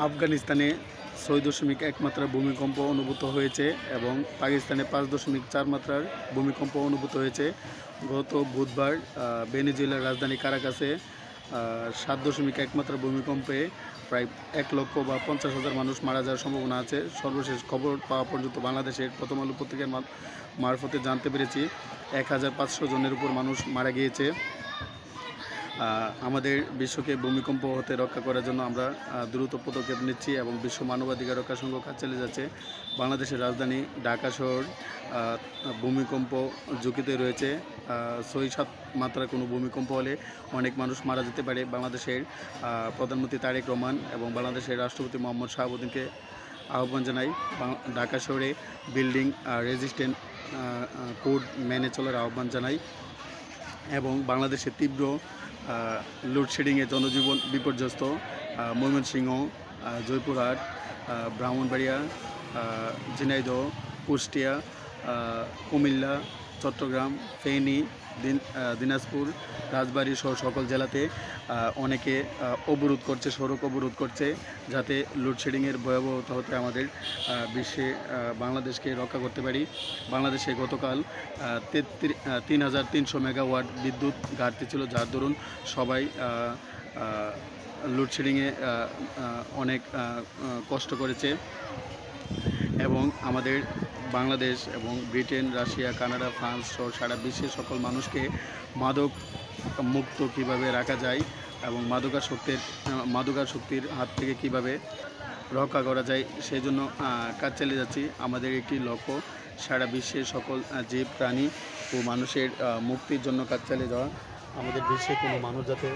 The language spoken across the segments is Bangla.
আফগানিস্তানে ৬.১ মাত্রার ভূমিকম্প অনুভূত হয়েছে এবং পাকিস্তানে ৫.৪ মাত্রার ভূমিকম্প অনুভূত হয়েছে। গত বুধবার ভেনেজুয়েলার রাজধানী কারাকাসে ৭.১ মাত্রার ভূমিকম্পে প্রায় ১,০০,০০০ বা ৫০,০০০ মানুষ মারা যাওয়ার সম্ভাবনা আছে। সর্বশেষ খবর পাওয়া পর্যন্ত বাংলাদেশের প্রথম আলো পত্রিকার মারফতে জানতে পেরেছি ১,৫০০ জনের উপর মানুষ মারা গিয়েছে। আমাদের বিশ্বকে ভূমিকম্প হতে রক্ষা করার জন্য আমরা দ্রুত পদক্ষেপ নিচ্ছি এবং বিশ্ব মানবাধিকার রক্ষা সংঘ কাজ চালিয়ে যাচ্ছে। বাংলাদেশের রাজধানী ঢাকা শহর ভূমিকম্প ঝুঁকিতে রয়েছে। ৬-৭ মাত্রার কোনো ভূমিকম্প হলে অনেক মানুষ মারা যেতে পারে। বাংলাদেশের প্রধানমন্ত্রী তারেক রহমান এবং বাংলাদেশের রাষ্ট্রপতি মোহাম্মদ শাহাবুদ্দিনকে আহ্বান জানাই ঢাকা শহরে বিল্ডিং রেজিস্ট্যান্ট কোড মেনে চলার আহ্বান জানাই এবং বাংলাদেশের তীব্র লোডশেডিংয়ে জনজীবন বিপর্যস্ত ময়মনসিংহ, জয়পুরহাট, ব্রাহ্মণবাড়িয়া, ঝিনাইদহ, কুষ্টিয়া, কুমিল্লা, চট্টগ্রাম, ফেনী, দিনাজপুর, রাজবাড়ী সহ সকল জেলাতে অনেকে অবরোধ করছে, সড়ক অবরোধ করছে যাতে লোডশেডিংয়ের ভয়াবহতা হতে আমাদের বিশ্বে বাংলাদেশকে রক্ষা করতে পারি। বাংলাদেশে গতকাল ৩,৩০০ মেগাওয়াট বিদ্যুৎ ঘাটতি ছিল, যার দরুন সবাই লোডশেডিংয়ে অনেক কষ্ট করেছে এবং আমাদের বাংলাদেশ এবং ব্রিটেন, রাশিয়া, কানাডা, ফ্রান্স সহ সারা বিশ্বের সকল মানুষকে মাদক মুক্ত কীভাবে রাখা যায় এবং মাদকাসক্তির হাত থেকে কীভাবে রক্ষা করা যায় সেই জন্য কাজ চালিয়ে যাচ্ছি। আমাদের একটি লক্ষ্য সারা বিশ্বের সকল জীব, প্রাণী ও মানুষের মুক্তির জন্য কাজ চালিয়ে যাওয়া। আমাদের বিশ্বে কোনো মানুষ যাতে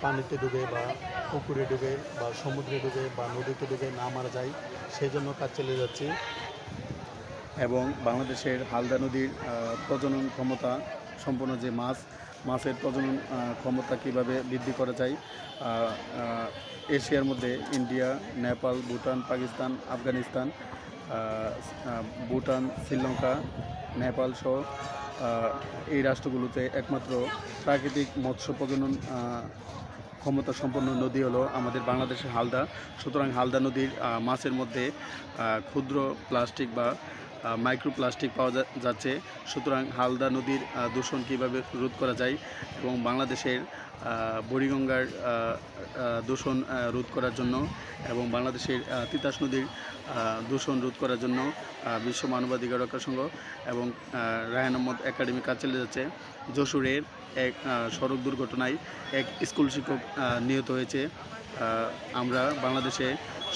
পানিতে ডুবে বা পুকুরে ডুবে বা সমুদ্রে ডুবে বা নদীতে ডুবে না মারা যায় সেই জন্য কাজ চালিয়ে যাচ্ছি এবং বাংলাদেশের হালদা নদীর প্রজনন ক্ষমতা সম্পন্ন যে মাছের প্রজনন ক্ষমতা কীভাবে বৃদ্ধি করা যায়। এশিয়ার মধ্যে ইন্ডিয়া, নেপাল, ভুটান, পাকিস্তান, আফগানিস্তান, ভুটান, শ্রীলঙ্কা, নেপাল সহ এই রাষ্ট্রগুলোতে একমাত্র প্রাকৃতিক মৎস্য প্রজনন ক্ষমতা সম্পন্ন নদী হলো আমাদের বাংলাদেশের হালদা। সুতরাং হালদা নদীর মাছের মধ্যে ক্ষুদ্র প্লাস্টিক বা মাইক্রোপ্লাস্টিক পাওয়া যাচ্ছে। সুতরাং হালদা নদীর দূষণ কীভাবে রোধ করা যায় এবং বাংলাদেশের বুড়িগঙ্গার দূষণ রোধ করার জন্য এবং বাংলাদেশের তিতাস নদীর দূষণ রোধ করার জন্য বিশ্ব মানবাধিকার রক্ষা সংঘ এবং রায়হান আহমদ একাডেমি কাজ চালিয়ে যাচ্ছে। যশোরের এক সড়ক দুর্ঘটনায় এক স্কুল শিক্ষক নিহত হয়েছে। আমরা বাংলাদেশে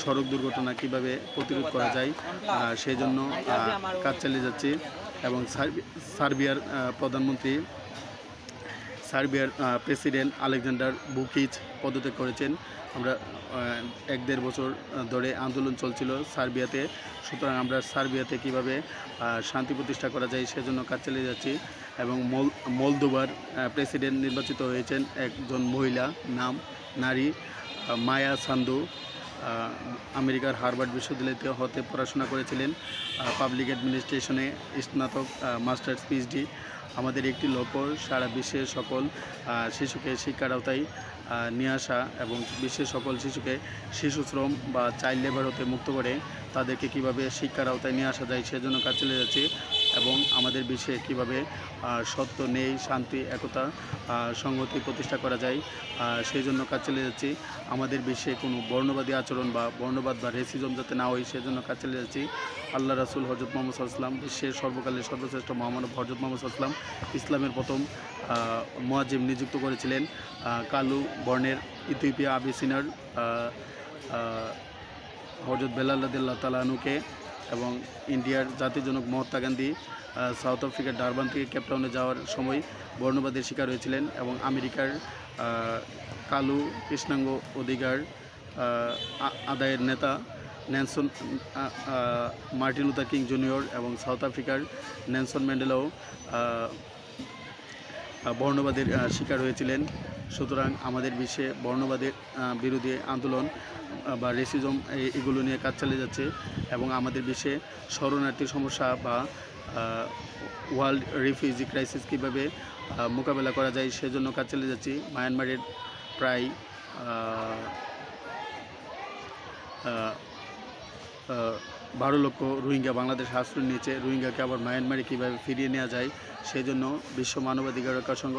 সড়ক দুর্ঘটনা কিভাবে প্রতিরোধ করা যায় সেই জন্য কাজ চালিয়ে যাচ্ছি এবং সার্বিয়ার প্রেসিডেন্ট আলেকজান্ডার বুকিচ পদত্যাগ করেছেন। আমরা ১-১.৫ বছর ধরে আন্দোলন চলছিল সার্বিয়াতে। সুতরাং আমরা সার্বিয়াতে কীভাবে শান্তি প্রতিষ্ঠা করা যায় সেজন্য কাজ চালিয়ে যাচ্ছি এবং মলদোভার প্রেসিডেন্ট নির্বাচিত হয়েছেন একজন মহিলা, নাম নারী মায়া সান্দু। আমেরিকার হার্ভার্ড বিশ্ববিদ্যালয়তে হতে পড়াশোনা করেছিলেন, পাবলিক অ্যাডমিনিস্ট্রেশনে স্নাতক, মাস্টার্স, পিএইচডি। আমাদের একটি লক্ষ্য সারা বিশ্বের সকল শিশুকে শিক্ষার আওতায় নিয়ে আসা এবং বিশ্বের সকল শিশুকে শিশু শ্রম বা চাইল্ড লেবার হতে মুক্ত করে তাদেরকে কীভাবে শিক্ষার আওতায় নিয়ে আসা যায় সেজন্য কাজ চলে যাচ্ছে এবং আমাদের বিশ্বে কীভাবে সত্য, ন্যায়, শান্তি, একতা, সংহতি প্রতিষ্ঠা করা যায় সেই জন্য কাজ চলে যাচ্ছি। আমাদের বিশ্বে কোনো বর্ণবাদী আচরণ বা বর্ণবাদ বা রেসিজম যাতে না হয় সেজন্য কাজ চলে যাচ্ছি। আল্লাহ রাসূল হযরত মুহাম্মদ সাল্লাল্লাহু আলাইহি ওয়াসাল্লাম, বিশ্বের সর্বকালের সর্বশ্রেষ্ঠ মহামানব হযরত মুহাম্মদ সাল্লাল্লাহু আলাইহি ওয়াসাল্লাম ইসলামের প্রথম মুয়াজ্জিম নিযুক্ত করেছিলেন। কালু বর্ণের ইথিওপিয়া আবিসিনার হযরত বেলাল রাদিয়াল্লাহু তাআলা আনহুকে এবং ইন্ডিয়ার জাতির জনক মহাত্মা গান্ধী সাউথ আফ্রিকার ডারবান থেকে কেপটাউনে যাওয়ার সময় বর্ণবাদের শিকার হয়েছিলেন এবং আমেরিকার কালু কৃষ্ণাঙ্গ অধিকার আদায়ের নেতা মার্টিন লুথার কিং জুনিয়র এবং সাউথ আফ্রিকার নেলসন ম্যান্ডেলাও বর্ণবাদের শিকার হয়েছিলেন। সুতরাং আমাদের বিশ্বে বর্ণবাদের বিরোধী আন্দোলন বা রেসিজম এগুলো নিয়ে কাজ চালিয়ে যাচ্ছে এবং আমাদের বিশ্বে শরণার্থী সমস্যা বা ওয়ার্ল্ড রিফিউজি ক্রাইসিস কীভাবে মোকাবেলা করা যায় সেজন্য কাজ চালিয়ে যাচ্ছি। মায়ানমারের প্রায় লক্ষ রোহিঙ্গা বাংলাদেশ আশ্রয় নিয়েছে। রোহিঙ্গাকে আবার মায়ানমারে কীভাবে ফিরিয়ে নেওয়া যায় সেই জন্য বিশ্ব মানবাধিকার রক্ষা সংঘ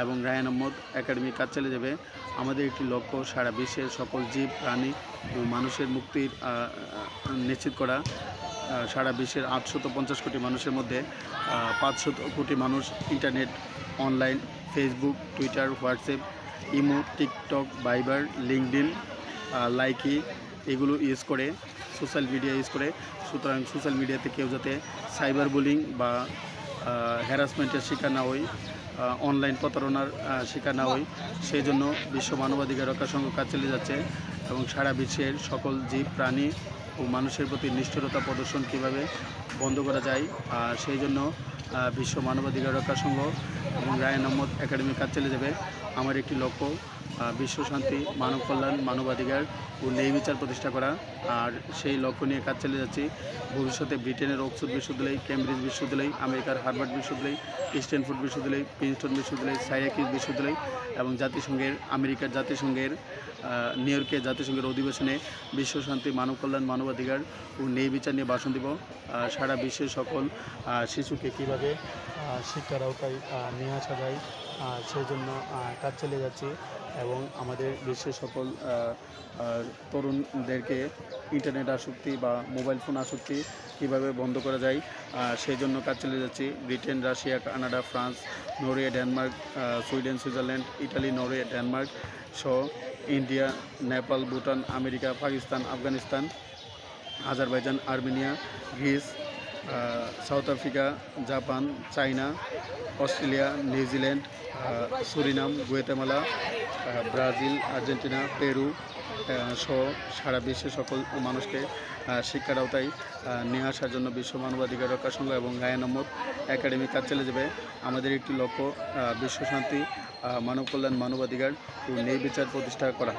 এবং রায়হান আহমদ একাডেমি কাজ চালিয়ে যাবে। আমাদের একটি লক্ষ্য সারা বিশ্বের সকল জীব প্রাণী ও মানুষের মুক্তির নিশ্চিত করা। সারা বিশ্বের 850 কোটি মানুষের মধ্যে 500 কোটি মানুষ internet, online, Facebook, Twitter, WhatsApp, Imo, TikTok, Viber, LinkedIn, Likee এগুলো ইউজ করে, সোশ্যাল মিডিয়া ইউজ করে। সুতরাং সোশ্যাল মিডিয়াতে কেউ যাতে সাইবার বুলিং বা হ্যারাসমেন্টের শিকার না হই, অনলাইন প্রতারণার শিকার না হই, সেই জন্য বিশ্ব মানবাধিকার রক্ষা সংঘ কাজ চালিয়ে যাচ্ছে এবং সারা বিশ্বের সকল জীব প্রাণী ও মানুষের প্রতি নিষ্ঠুরতা প্রদর্শন কীভাবে বন্ধ করা যায় সেই জন্য বিশ্ব মানবাধিকার রক্ষা সংঘ এবং রায়হান আহমদ একাডেমি কাজ চালিয়ে যাবে। আমার একটি লক্ষ্য বিশ্ব শান্তি, মানব কল্যাণ, মানবাধিকার ও ন্যায় বিচার প্রতিষ্ঠা করা। আর সেই লক্ষ্য নিয়ে কাজ চালিয়ে যাচ্ছি। ভবিষ্যতে ব্রিটেনের অক্সফোর্ড বিশ্ববিদ্যালয়, কেমব্রিজ বিশ্ববিদ্যালয়, আমেরিকার হার্ভার্ড বিশ্ববিদ্যালয়, স্ট্যানফোর্ড বিশ্ববিদ্যালয়, প্রিন্সটন বিশ্ববিদ্যালয়, সাইরাকিউজ বিশ্ববিদ্যালয় এবং আমেরিকার জাতিসংঘের নিউ ইয়র্কে জাতিসংঘের অধিবেশনে বিশ্ব শান্তি, মানব কল্যাণ, মানবাধিকার ও ন্যায় বিচার নিয়ে ভাষণ দিব। সারা বিশ্বের সকল শিশুকে কীভাবে শিক্ষার আওতায় নিয়ে আসা যায় সেই জন্য কাজ চালিয়ে যাচ্ছি এবং আমাদের বিশ্বের সকল তরুণদেরকে ইন্টারনেট আসক্তি বা মোবাইল ফোন আসক্তি কীভাবে বন্ধ করা যায় সেই জন্য কাজ চালিয়ে যাচ্ছি। Britain, Russia, Canada, France, Norway, Denmark, Sweden, Switzerland, Italy, Norway, Denmark সহ India, Nepal, Bhutan, America, Pakistan, Afghanistan, Azerbaijan, Armenia, Greece, South Africa, Japan, China, Australia, New Zealand, Suriname, Guatemala, Brazil, Argentina, Peru সহ সারা বিশ্বের সকল মানুষকে শিক্ষার আওতায় নিয়ে আসার জন্য বিশ্ব মানবাধিকার রক্ষা সংঘ এবং রায়হান আহমদ একাডেমি কাজ চালিয়ে যাবে। আমাদের একটি লক্ষ্য বিশ্ব শান্তি, মানব কল্যাণ, মানবাধিকার ও ন্যায় বিচার প্রতিষ্ঠা করা।